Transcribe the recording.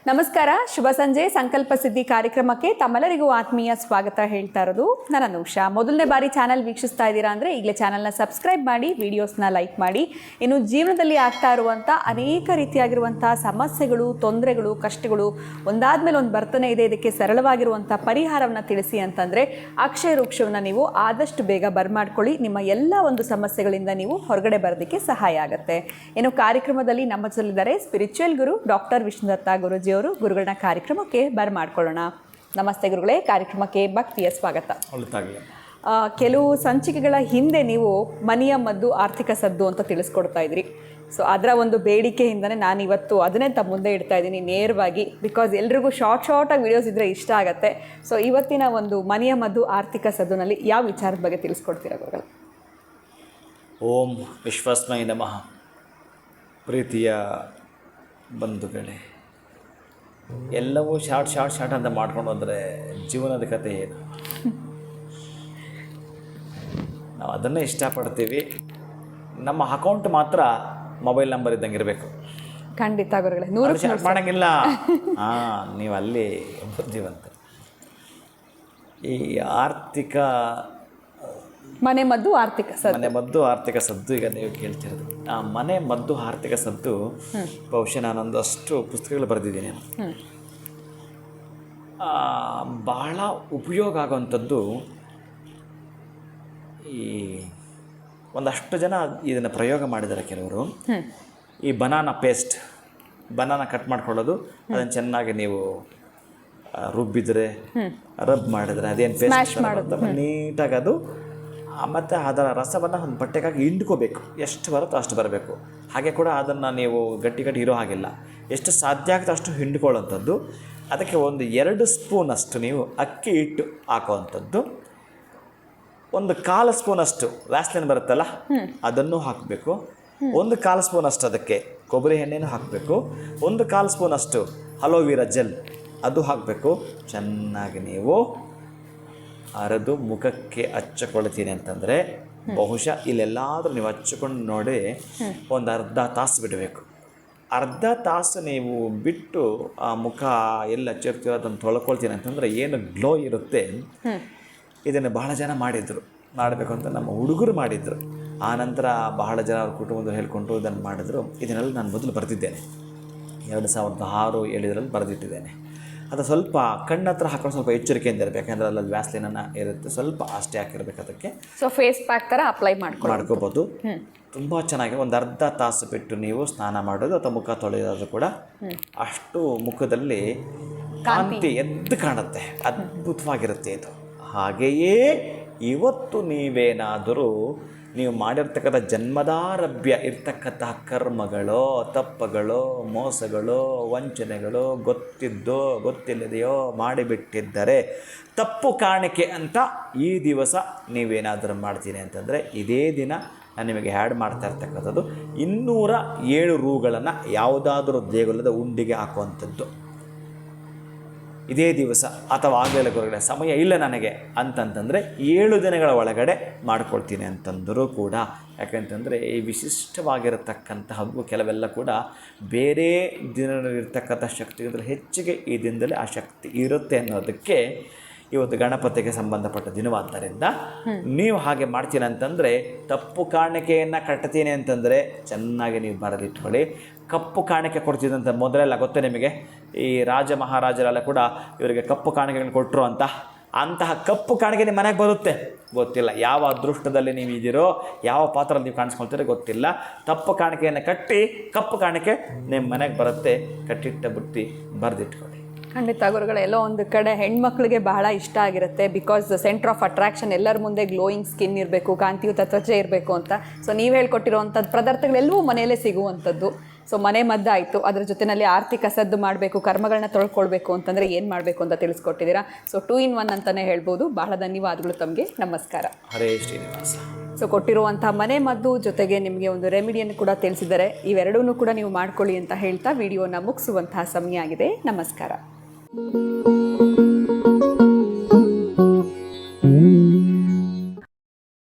ನಮಸ್ಕಾರ, ಶುಭ ಸಂಜೆ. ಸಂಕಲ್ಪ ಸಿದ್ಧಿ ಕಾರ್ಯಕ್ರಮಕ್ಕೆ ತಮ್ಮೆಲ್ಲರಿಗೂ ಆತ್ಮೀಯ ಸ್ವಾಗತ ಹೇಳ್ತಾ ಇರೋದು ನಾನು ಅನುಷಾ. ಮೊದಲನೇ ಬಾರಿ ಚಾನಲ್ ವೀಕ್ಷಿಸ್ತಾ ಇದ್ದೀರಾ ಅಂದರೆ ಈಗಲೇ ಚಾನಲ್ನ ಸಬ್ಸ್ಕ್ರೈಬ್ ಮಾಡಿ, ವಿಡಿಯೋಸ್ನ ಲೈಕ್ ಮಾಡಿ. ಇನ್ನು ಜೀವನದಲ್ಲಿ ಆಗ್ತಾ ಇರುವಂಥ ಅನೇಕ ರೀತಿಯಾಗಿರುವಂಥ ಸಮಸ್ಯೆಗಳು, ತೊಂದರೆಗಳು, ಕಷ್ಟಗಳು ಒಂದಾದ್ಮೇಲೆ ಒಂದು ಬರ್ತನೇ ಇದೆ. ಇದಕ್ಕೆ ಸರಳವಾಗಿರುವಂಥ ಪರಿಹಾರವನ್ನು ತಿಳಿಸಿ ಅಂತಂದರೆ ಅಕ್ಷಯ ವೃಕ್ಷವನ್ನು ನೀವು ಆದಷ್ಟು ಬೇಗ ಬರ್ಮಾಡ್ಕೊಳ್ಳಿ. ನಿಮ್ಮ ಎಲ್ಲ ಒಂದು ಸಮಸ್ಯೆಗಳಿಂದ ನೀವು ಹೊರಗಡೆ ಬರೋದಕ್ಕೆ ಸಹಾಯ ಆಗುತ್ತೆ. ಇನ್ನು ಕಾರ್ಯಕ್ರಮದಲ್ಲಿ ನಮ್ಮ ಜೊತೆಲಿದ್ದಾರೆ ಸ್ಪಿರಿಚುವಲ್ ಗುರು ಡಾಕ್ಟರ್ ವಿಷ್ಣುದತ್ತ ಗುರುಜಿ ಅವರು. ಗುರುಗಳನ್ನ ಕಾರ್ಯಕ್ರಮಕ್ಕೆ ಬರ್ಮಾಡ್ಕೊಳ್ಳೋಣ. ನಮಸ್ತೆ ಗುರುಗಳೇ, ಕಾರ್ಯಕ್ರಮಕ್ಕೆ ಭಕ್ತಿಯ ಸ್ವಾಗತ. ಕೆಲವು ಸಂಚಿಕೆಗಳ ಹಿಂದೆ ನೀವು ಮನೆಯ ಮದ್ದು ಆರ್ಥಿಕ ಸದ್ದು ಅಂತ ತಿಳಿಸ್ಕೊಡ್ತಾ ಇದ್ರಿ. ಸೊ ಅದರ ಒಂದು ಬೇಡಿಕೆಯಿಂದನೇ ನಾನು ಇವತ್ತು ಅದನ್ನೇ ತಮ್ಮ ಮುಂದೆ ಇಡ್ತಾ ಇದ್ದೀನಿ ನೇರವಾಗಿ. ಬಿಕಾಸ್ ಎಲ್ರಿಗೂ ಶಾರ್ಟಾಗಿ ವಿಡಿಯೋಸ್ ಇದ್ದರೆ ಇಷ್ಟ ಆಗುತ್ತೆ. ಸೊ ಇವತ್ತಿನ ಒಂದು ಮನೆಯ ಮದ್ದು ಆರ್ಥಿಕ ಸದ್ದುನಲ್ಲಿ ಯಾವ ವಿಚಾರದ ಬಗ್ಗೆ ತಿಳಿಸ್ಕೊಡ್ತೀರಾ ಗುರುಗಳು? ಓಂ ವಿಶ್ವಸ್ಮೈ ನಮಃ. ಪ್ರೀತಿಯ ಬಂಧುಗಳೇ, ಎಲ್ಲವೂ ಶಾರ್ಟ್ ಅಂತ ಮಾಡ್ಕೊಂಡು ಹೋದರೆ ಜೀವನದ ಕಥೆ ಏನು? ನಾವು ಅದನ್ನೇ ಇಷ್ಟಪಡ್ತೀವಿ. ನಮ್ಮ ಅಕೌಂಟ್ ಮಾತ್ರ ಮೊಬೈಲ್ ನಂಬರ್ ಇದ್ದಂಗೆ ಇರಬೇಕು. ಖಂಡಿತ ಗುರುಗಳೇ, 100 ಶಾರ್ಟ್ ಮಾಡೋಂಗಿಲ್ಲ. ನೀವು ಅಲ್ಲಿ ಬುದ್ಧಿವಂತ. ಈ ಆರ್ಥಿಕ ಮನೆ ಮದ್ದು ಆರ್ಥಿಕ ಸದ್ದು ಈಗ ನೀವು ಕೇಳ್ತಿರೋದು. ಆ ಮನೆ ಮದ್ದು ಆರ್ಥಿಕ ಸದ್ದು ಬಹುಶಃ ನಾನೊಂದಷ್ಟು ಪುಸ್ತಕಗಳು ಬರೆದಿದ್ದೀನಿ. ಬಹಳ ಉಪಯೋಗ ಆಗುವಂಥದ್ದು. ಈ ಒಂದಷ್ಟು ಜನ ಇದನ್ನು ಪ್ರಯೋಗ ಮಾಡಿದ್ದಾರೆ. ಕೆಲವರು ಈ ಬನಾನ ಕಟ್ ಮಾಡ್ಕೊಳ್ಳೋದು, ಅದನ್ನು ಚೆನ್ನಾಗಿ ನೀವು ರುಬ್ಬಿದರೆ, ರಬ್ ಮಾಡಿದರೆ ಅದೇನು ಪೇಸ್ಟ್ ನೀಟಾಗಿ ಅದು, ಮತ್ತು ಅದರ ರಸವನ್ನು ಒಂದು ಬಟ್ಟೆಗಾಗಿ ಹಿಂಡ್ಕೋಬೇಕು. ಎಷ್ಟು ಬರುತ್ತೋ ಅಷ್ಟು ಬರಬೇಕು. ಹಾಗೆ ಕೂಡ ಅದನ್ನು ನೀವು ಗಟ್ಟಿ ಇರೋ ಹಾಗಿಲ್ಲ. ಎಷ್ಟು ಸಾಧ್ಯ ಆಗುತ್ತೋ ಅಷ್ಟು ಹಿಂಡ್ಕೊಳ್ಳೋಂಥದ್ದು. ಅದಕ್ಕೆ 1-2 ಸ್ಪೂನಷ್ಟು ನೀವು ಅಕ್ಕಿ ಹಿಟ್ಟು ಹಾಕೋವಂಥದ್ದು. 1/4 ಸ್ಪೂನಷ್ಟು ವ್ಯಾಸ್ಲಿನ್ ಬರುತ್ತಲ್ಲ, ಅದನ್ನು ಹಾಕಬೇಕು. 1/4 ಸ್ಪೂನಷ್ಟು ಅದಕ್ಕೆ ಕೊಬ್ಬರಿ ಎಣ್ಣೆನೂ ಹಾಕಬೇಕು. 1/4 ಸ್ಪೂನಷ್ಟು ಅಲೋವೆರಾ ಜೆಲ್ ಅದು ಹಾಕಬೇಕು. ಚೆನ್ನಾಗಿ ನೀವು ಅರೆದು ಮುಖಕ್ಕೆ ಹಚ್ಚಿಕೊಳ್ತೀನಿ ಅಂತಂದರೆ ಬಹುಶಃ ಇಲ್ಲೆಲ್ಲಾದರೂ ನೀವು ಹಚ್ಚಿಕೊಂಡು ನೋಡಿ ಒಂದು ಅರ್ಧ ತಾಸು ಬಿಡಬೇಕು. ಅರ್ಧ ತಾಸು ನೀವು ಬಿಟ್ಟು ಆ ಮುಖ ಎಲ್ಲ ಹಚ್ಚಿರ್ತೀರೋ ಅದನ್ನು ತೊಳ್ಕೊಳ್ತೀನಿ ಅಂತಂದರೆ ಏನು ಗ್ಲೋ ಇರುತ್ತೆ. ಇದನ್ನು ಬಹಳ ಜನ ಮಾಡಬೇಕು ಅಂತ ನಮ್ಮ ಹುಡುಗರು ಮಾಡಿದರು. ಆನಂತರ ಬಹಳ ಜನ ಅವ್ರ ಕುಟುಂಬದವ್ರು ಹೇಳ್ಕೊಂಡು ಇದನ್ನು ಮಾಡಿದ್ರು. ಇದನ್ನೆಲ್ಲ ನಾನು ಮೊದಲು ಬರೆದಿದ್ದೇನೆ. 2006-2007 ಬರೆದಿಟ್ಟಿದ್ದೇನೆ. ಅದು ಸ್ವಲ್ಪ ಕಣ್ಣತ್ರ ಹಾಕೊಂಡು ಸ್ವಲ್ಪ ಎಚ್ಚರಿಕೆಯಿಂದ ಇರಬೇಕು. ಯಾಕಂದರೆ ಅಲ್ಲಲ್ಲಿ ವ್ಯಾಸ್ಲಿನನ್ನು ಇರುತ್ತೆ, ಸ್ವಲ್ಪ ಅಷ್ಟೇ ಹಾಕಿರ್ಬೇಕು ಅದಕ್ಕೆ. ಸೊ ಫೇಸ್ ಪ್ಯಾಕ್ ಥರ ಅಪ್ಲೈ ಮಾಡ್ಕೋಬೋದು. ತುಂಬ ಚೆನ್ನಾಗಿ ಒಂದು ಅರ್ಧ ತಾಸು ಬಿಟ್ಟು ನೀವು ಸ್ನಾನ ಮಾಡೋದು ಅಥವಾ ಮುಖ ತೊಳೆಯೋದು ಕೂಡ ಅಷ್ಟು ಮುಖದಲ್ಲಿ ಕಾಂತಿ ಎದ್ದು ಕಾಣುತ್ತೆ. ಅದ್ಭುತವಾಗಿರುತ್ತೆ ಇದು. ಹಾಗೆಯೇ ಇವತ್ತು ನೀವೇನಾದರೂ ನೀವು ಮಾಡಿರ್ತಕ್ಕಂಥ ಜನ್ಮದಾರಭ್ಯ ಇರ್ತಕ್ಕಂತಹ ಕರ್ಮಗಳೋ, ತಪ್ಪುಗಳೋ, ಮೋಸಗಳೋ, ವಂಚನೆಗಳೋ ಗೊತ್ತಿದ್ದೋ ಗೊತ್ತಿಲ್ಲದೆಯೋ ಮಾಡಿಬಿಟ್ಟಿದ್ದರೆ ತಪ್ಪು ಕಾಣಿಕೆ ಅಂತ ಈ ದಿವಸ ನೀವೇನಾದರೂ ಮಾಡ್ತೀನಿ ಅಂತಂದರೆ ಇದೇ ದಿನ ನಾನು ನಿಮಗೆ ಆ್ಯಡ್ ಮಾಡ್ತಾ ಇರ್ತಕ್ಕಂಥದ್ದು 207 ರೂಗಳನ್ನು ಯಾವುದಾದ್ರೂ ದೇಗುಲದ ಉಂಡಿಗೆ ಹಾಕುವಂಥದ್ದು ಇದೇ ದಿವಸ. ಅಥವಾ ಆಗಲೇ ಹೊರಗಡೆ ಸಮಯ ಇಲ್ಲ ನನಗೆ ಅಂತಂತಂದರೆ 7 ದಿನಗಳ ಒಳಗಡೆ ಮಾಡ್ಕೊಳ್ತೀನಿ ಅಂತಂದರೂ ಕೂಡ. ಯಾಕೆಂತಂದರೆ ಈ ವಿಶಿಷ್ಟವಾಗಿರತಕ್ಕಂತಹವು ಕೆಲವೆಲ್ಲ ಕೂಡ ಬೇರೆ ದಿನದಲ್ಲಿರ್ತಕ್ಕಂಥ ಶಕ್ತಿಗಿಂತಲೂ ಹೆಚ್ಚಿಗೆ ಈ ದಿನದಲ್ಲಿ ಆ ಶಕ್ತಿ ಇರುತ್ತೆ ಅನ್ನೋದಕ್ಕೆ ಇವತ್ತು ಗಣಪತಿಗೆ ಸಂಬಂಧಪಟ್ಟ ದಿನವಾದ್ದರಿಂದ ನೀವು ಹಾಗೆ ಮಾಡ್ತೀನಿ ಅಂತಂದರೆ ತಪ್ಪು ಕಾಣಿಕೆಯನ್ನು ಕಟ್ತೀನಿ ಅಂತಂದರೆ ಚೆನ್ನಾಗಿ ನೀವು ಬರೆದಿಟ್ಕೊಳ್ಳಿ. ಕಪ್ಪು ಕಾಣಿಕೆ ಕೊಡ್ತಿದ್ದಂಥ ಮೊದಲೆಲ್ಲ ಗೊತ್ತೇ ನಿಮಗೆ, ಈ ರಾಜ ಮಹಾರಾಜರೆಲ್ಲ ಕೂಡ ಇವರಿಗೆ ಕಪ್ಪು ಕಾಣಿಕೆಗಳನ್ನು ಕೊಟ್ಟರು ಅಂತಹ ಕಪ್ಪು ಕಾಣಿಕೆ ನಿಮ್ಮ ಮನೆಗೆ ಬರುತ್ತೆ. ಗೊತ್ತಿಲ್ಲ ಯಾವ ಅದೃಷ್ಟದಲ್ಲಿ ನೀವು ಇದ್ದೀರೋ, ಯಾವ ಪಾತ್ರದಲ್ಲಿ ನೀವು ಕಾಣಿಸ್ಕೊಳ್ತೀರೋ ಗೊತ್ತಿಲ್ಲ. ತಪ್ಪು ಕಾಣಿಕೆಯನ್ನು ಕಟ್ಟಿ ಕಪ್ಪು ಕಾಣಿಕೆ ನಿಮ್ಮ ಮನೆಗೆ ಬರುತ್ತೆ. ಕಟ್ಟಿಟ್ಟ ಬುಟ್ಟಿ ಬರೆದಿಟ್ಕೊಳ್ಳಿ. ಖಂಡಿತ ಗುರುಗಳು, ಎಲ್ಲೋ ಒಂದು ಕಡೆ ಹೆಣ್ಮಕ್ಳಿಗೆ ಬಹಳ ಇಷ್ಟ ಆಗಿರುತ್ತೆ. ಬಿಕಾಸ್ ಸೆಂಟರ್ ಆಫ್ ಅಟ್ರಾಕ್ಷನ್, ಎಲ್ಲರ ಮುಂದೆ ಗ್ಲೋಯಿಂಗ್ ಸ್ಕಿನ್ ಇರಬೇಕು, ಕಾಂತಿಯುತ ತ್ವಚೆ ಇರಬೇಕು ಅಂತ. ಸೊ ನೀವು ಹೇಳ್ಕೊಟ್ಟಿರುವಂಥದ್ದು ಪದಾರ್ಥಗಳೆಲ್ಲವೂ ಮನೆಯಲ್ಲೇ ಸಿಗುವಂಥದ್ದು. ಸೊ ಮನೆ ಮದ್ದಾಯಿತು, ಅದರ ಜೊತೆಯಲ್ಲಿ ಆರ್ಥಿಕ ಸದ್ದು ಮಾಡಬೇಕು, ಕರ್ಮಗಳನ್ನ ತೊಳ್ಕೊಳ್ಬೇಕು ಅಂತಂದರೆ ಏನು ಮಾಡಬೇಕು ಅಂತ ತಿಳಿಸ್ಕೊಟ್ಟಿದ್ದೀರಾ. ಸೊ 2 in 1 ಅಂತಲೇ ಹೇಳ್ಬೋದು. ಬಹಳ ಧನ್ಯವಾದಗಳು ತಮಗೆ. ನಮಸ್ಕಾರ. ಹರೇ ಶ್ರೀನಿವಾಸ. ಸೊ ಕೊಟ್ಟಿರುವಂಥ ಮನೆ ಮದ್ದು ಜೊತೆಗೆ ನಿಮಗೆ ಒಂದು ರೆಮಿಡಿಯನ್ನು ಕೂಡ ತಿಳಿಸಿದ್ದಾರೆ. ಇವೆರಡೂ ಕೂಡ ನೀವು ಮಾಡ್ಕೊಳ್ಳಿ ಅಂತ ಹೇಳ್ತಾ ವಿಡಿಯೋನ ಮುಗಿಸುವಂತಹ ಸಮಯ ಆಗಿದೆ. ನಮಸ್ಕಾರ.